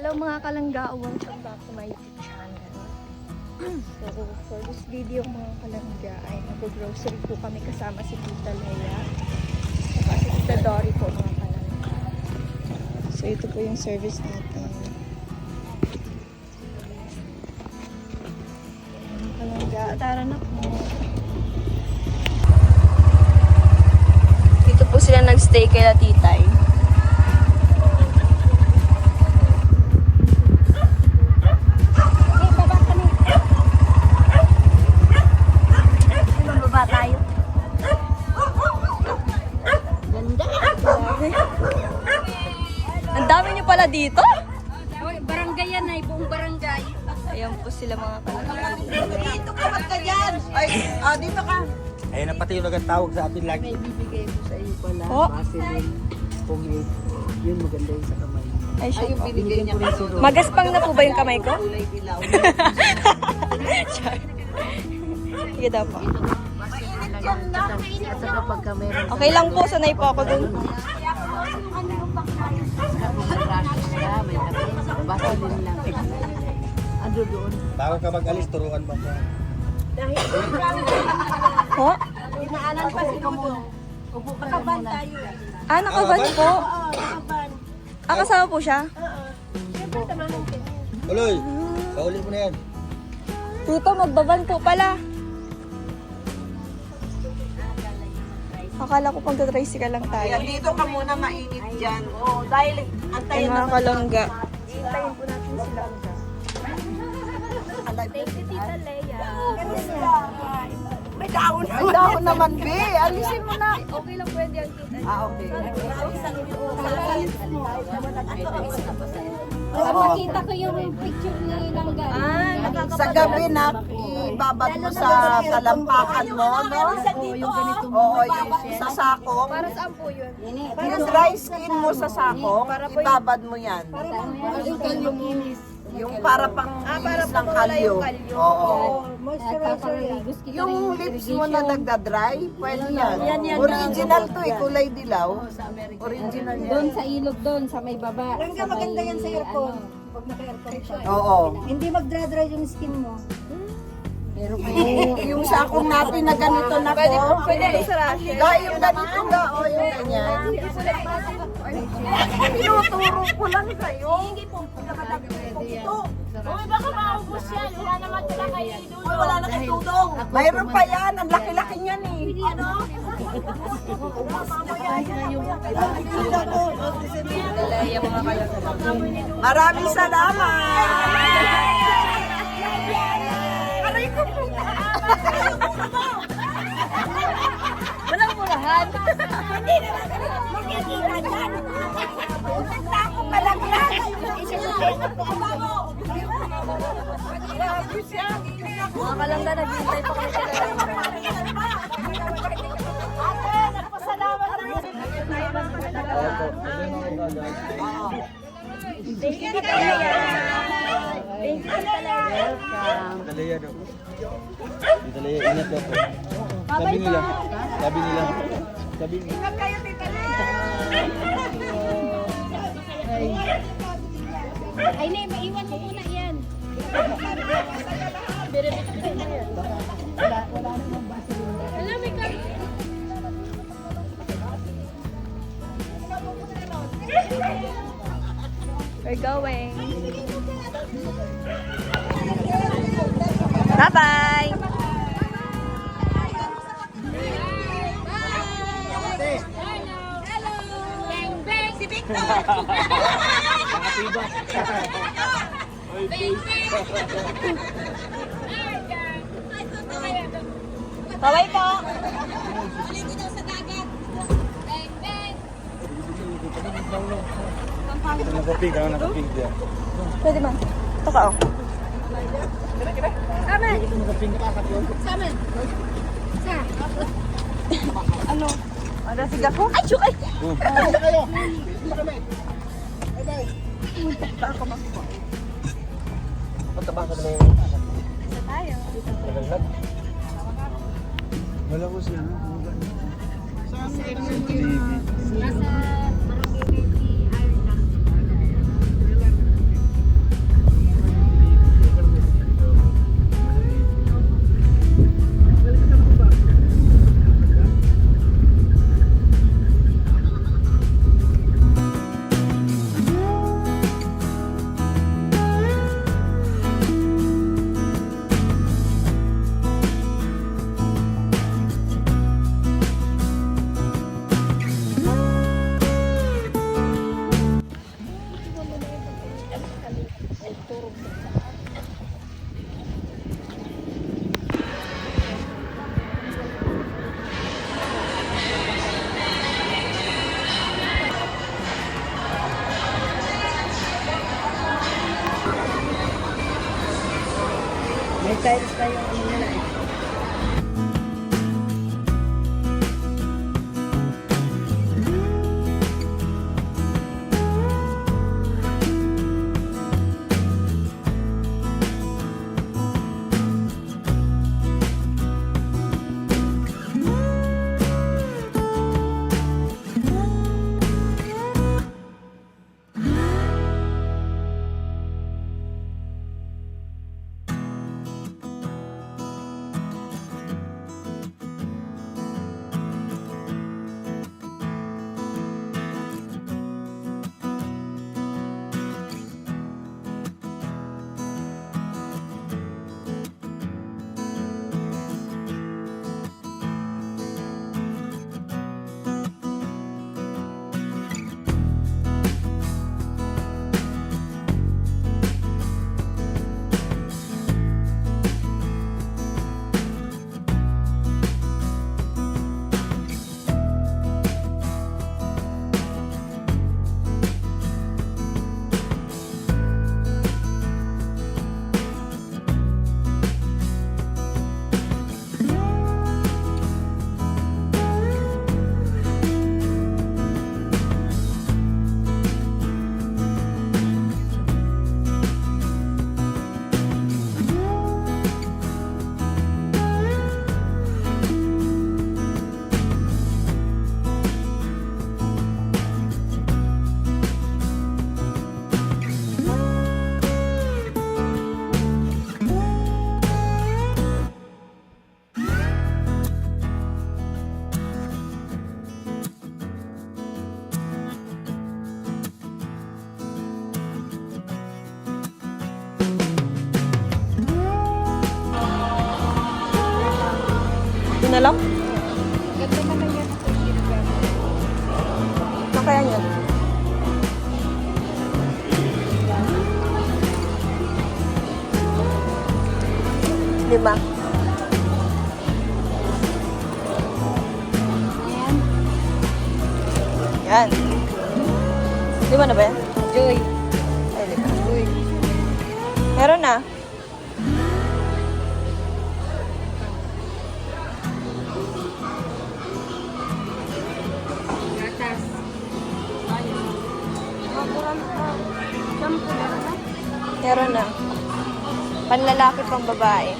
Hello mga kalangga, welcome back to my YouTube channel. So for this video mga kalangga ay mag-grocery po kami kasama si Tita Lea at si Tita Dory po mga kalangga. So ito po yung service natin. Mga kalangga, tara na po. Dito po sila nag-stay kay Titay. Ang dami nyo pala dito? Barangay yan ay buong barangay. Ayan po sila mga kalangga. Dito ka, ba't ka dyan? Ay, dito ka. Ayun na pati yung nagtawag sa atin lagi. May bibigay ko sa iyo pala. Oh. Vaseline, pomade. Yun maganda yung sa kamay. Ay, siya Yung po. binigay niya kasi. Magaspang na po ba yung kamay ko? Kulay dilaw. Sige daw po. At saka pagka meron Okay lang po, sanay po ako dun. rashes ka, may tabi. Vaseline lang. Ando doon. Bago ka mag-alis, turuan mo ko. Ho? Inaanan pa si Kumo. Upo ka naman tayo. Ah, nakaban po. Ah, kasama po siya? Uloy, kauli mo na yan. Tito, magbaban po pala. Akala ko pagka-tricycle lang tayo. Ayan, dito ka muna mainit dyan. Oo, dahil Ay, antayin mga kalangga. Hintayin po natin sila. Thank you, Tita Lea. May dahon naman. May dahon naman, be. Alisin mo na. Okay lang pwede ang tita. Okay. Makita ko yung picture ni Langga. Sa gabi na, ibabad mo sa talampakan mo, no? Oo, yung sa sako. Para saan po yun? Yung dry skin mo sa sako, ibabad mo yan. Yung para pang inis ng kalyo. Oo. Yung lips mo na nagda-dry, pwede yan. Original to eh, kulay dilaw. Original Doon yan. sa ilog doon, sa may baba. Langga, maganda yan sa aircon. Pag naka-aircon siya. Oo. Hindi magdra-dry yung skin mo. Yung sakong natin na ganito na ko. Pwede po sa Rachel. Yung ganito ga, o yung ganyan. Tinuturo ko lang sa'yo. Hindi po. Uy, baka maubos yan. Wala naman sila kayo doon. Wala na kay Tudong. Mayroon pa yan. Ang laki-laki niyan eh. Ano? Lea, mga kalangga. Maraming salamat. Aray ko po. Walang murahan. Hindi naman magkikita dyan. Punta ako malaglag. Isa-isa po ako. Mga kalangga, naghihintay pa kami sila. Ate, nagpasalamat na rin. Thank you, Tita Lea. Thank you, Tita Lea. Dito daw. Dito ingat daw po. Sabi nila. Sabi nila. Sabi nila. Ingat kayo, Tita Lea. Ay, ne, maiwan mo muna yan. Alam, may kami. We're going. Bye-bye. Bang, bang. Si Victor. Nakatiba. Bye-bye po. Nakapig, ako nakapig dyan. Pwede man. Ito ka, oh. Ano? Ano si Gako? Ay, syuk! Ay! Patabang ka naman yung Isa tayo. nagaglag. Wala ko siya. Saan? Nasa barangay si Iron tuturo sa May tiles na yung ano nila. na lang? Ganda naman yan. Ano kaya yan? Diba? Yan. Lima na ba yan? Joy. Ay, lima. Meron na. Gatas. Shampoo meron na? Meron na. Panlalaki pang babae.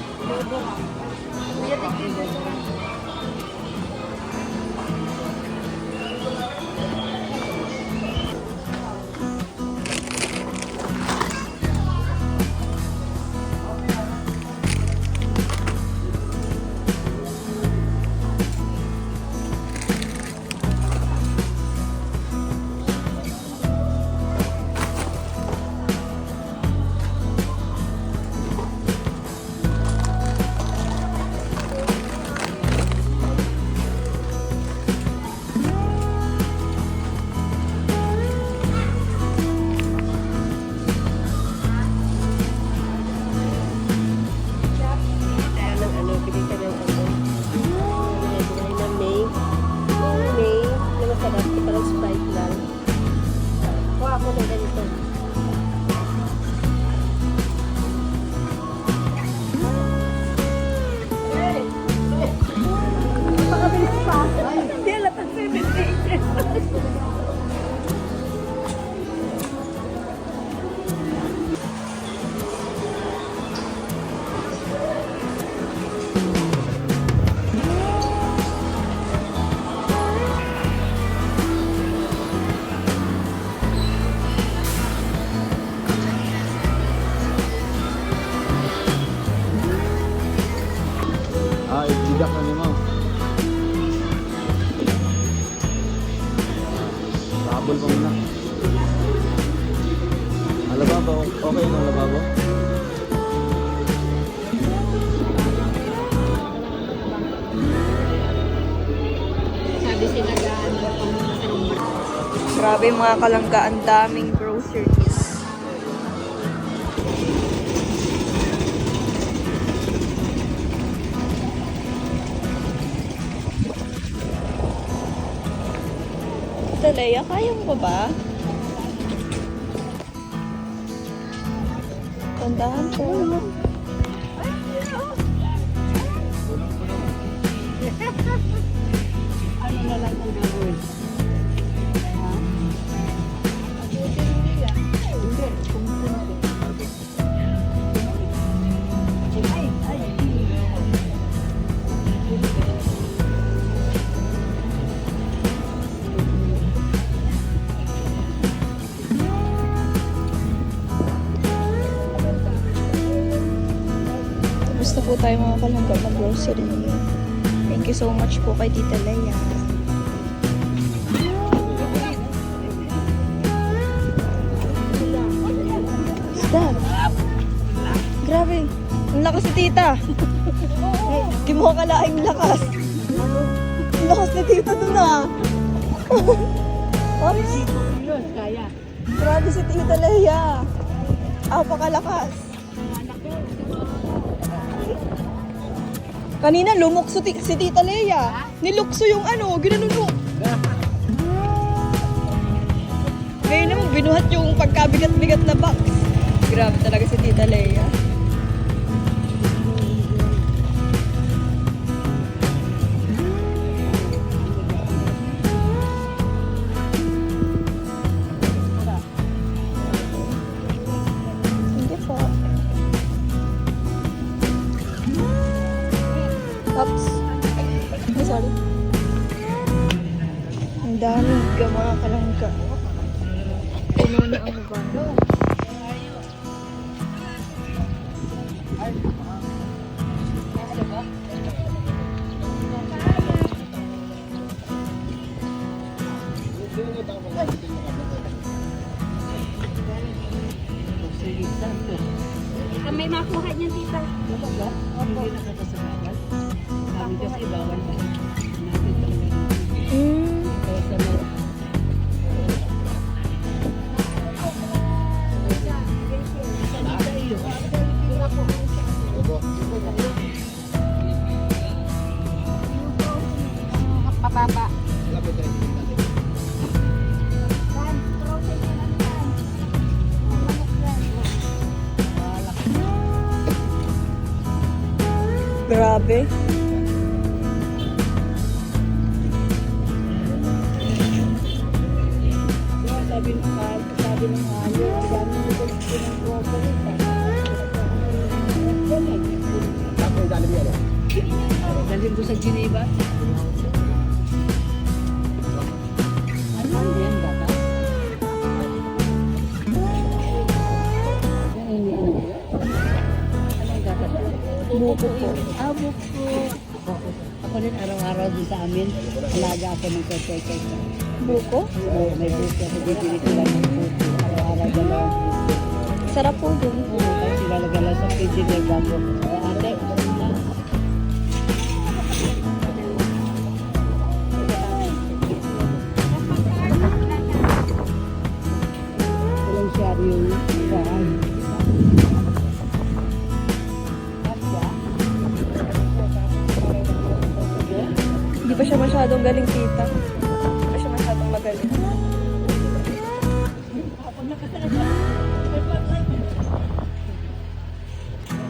Idak na ni mo. Habol pa muna. Lababo, okay na lababo? Sabi sila gaan ba pang Grabe mga kalangga, ang daming groceries. Tita Leia, kaya mo ba? Tandahan po. Ano na lang ang gagawin? Ha? Hindi, kumusunod. Tapos na po tayo mga kalangga mag-grocery. Thank you so much po kay Tita Leia. Stop! Grabe! Ang lakas ni Tita! Di mo akalaing lakas! Ang lakas ni Tita dun ah! Oops! Yun, kaya. Grabe si Tita Leia! Apakalakas! Kanina lumukso si Tita Leia. Nilukso yung ano, ginanuno. Ngayon naman binuhat yung pagkabigat-bigat na box. Grabe talaga si Tita Leia. Hindi po. Oops. Ay, sorry. Ang dami ka mga kalangga. Puno na ang baba. May makuha niyan, tita. Hindi nakakasabagal. Kami kasi bawal ba? Natin talaga. Kaya sa mga salita iyo. Pababa. Grabe. Sabi ng hayo, ang dami nito ng property. Dalhin ko sa Geneva. Ano yan, bata? Buko po. Buko. Ako rin araw-araw din sa amin. Alaga ako ng kete-kete. Buko? Oo, may buko ako din pinitilan ng buko. Araw-araw dalawang buko. Sarap po din. Oo, tapos ilalagay lang sa pidgin na bago. Ate, walang siya yung saan. Hindi pa siya masyadong galing, Tita. Hindi pa siya masyadong magaling.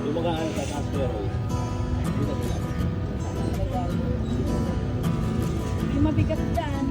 Yung mga ano sa taas pero hindi na sila. Hindi mabigat dyan.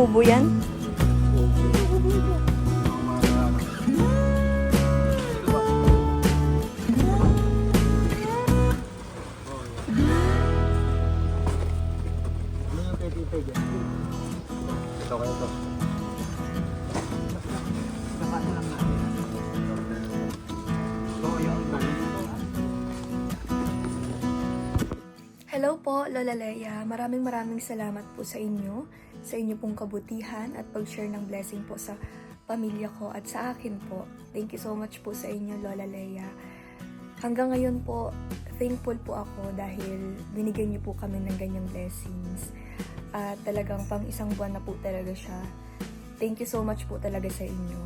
kubo yan? Ano yung kay Tita dyan? Ito kayo to. Hello po, Lola Leia. Maraming salamat po sa inyo pong kabutihan at pag-share ng blessing po sa pamilya ko at sa akin po. Thank you so much po sa inyo, Lola Leia. Hanggang ngayon po, thankful po ako dahil binigyan niyo po kami ng ganyang blessings. At talagang pang isang buwan na po talaga siya. Thank you so much po talaga sa inyo.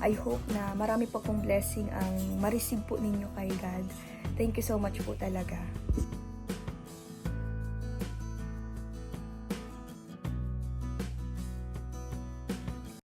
I hope na marami pa pong blessing ang ma-receive po ninyo kay God. Thank you so much po talaga.